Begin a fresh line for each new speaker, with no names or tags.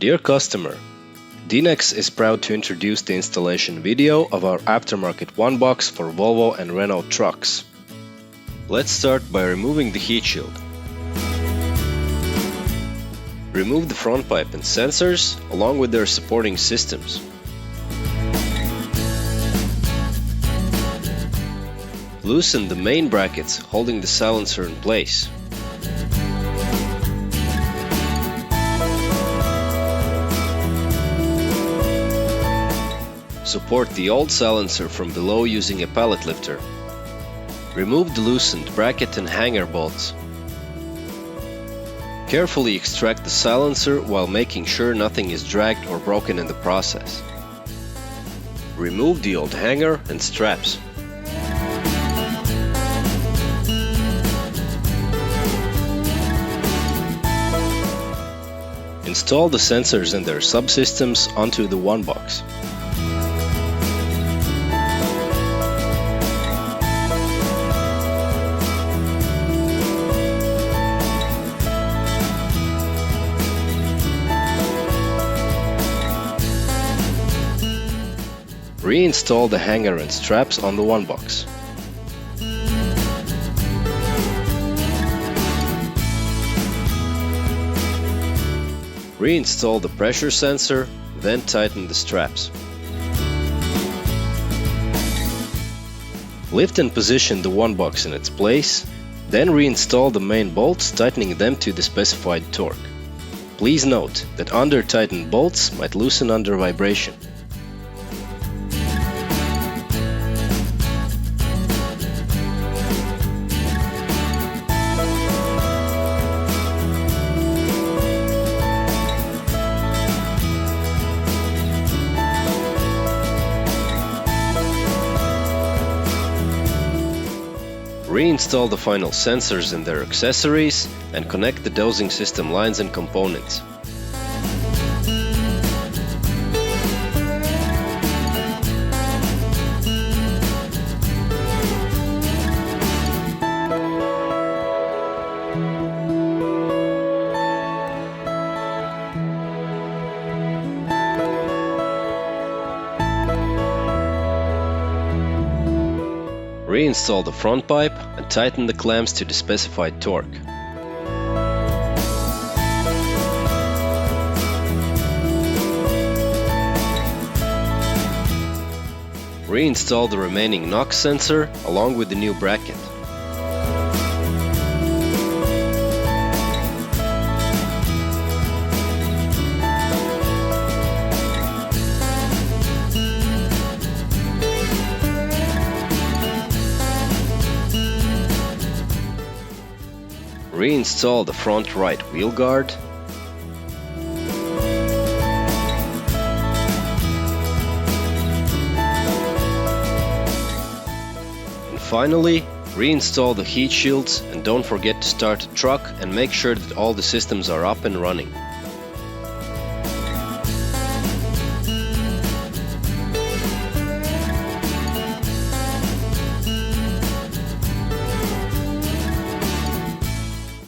Dear customer, Dinex is proud to introduce the installation video of our aftermarket OneBox for Volvo and Renault trucks. Let's start by removing the heat shield. Remove the front pipe and sensors along with their supporting systems. Loosen the main brackets holding the silencer in place. Support the old silencer from below using a pallet lifter. Remove the loosened bracket and hanger bolts. Carefully extract the silencer while making sure nothing is dragged or broken in the process. Remove the old hanger and straps. Install the sensors and their subsystems onto the OneBox. Reinstall the hanger and straps on the OneBox. Reinstall the pressure sensor, then tighten the straps. Lift and position the OneBox in its place, then reinstall the main bolts, tightening them to the specified torque. Please note that under-tightened bolts might loosen under vibration. Reinstall the final sensors and their accessories and connect the dosing system lines and components. Reinstall the front pipe and tighten the clamps to the specified torque. Reinstall the remaining NOx sensor along with the new bracket. Reinstall the front right wheel guard. And finally, reinstall the heat shields and don't forget to start the truck and make sure that all the systems are up and running.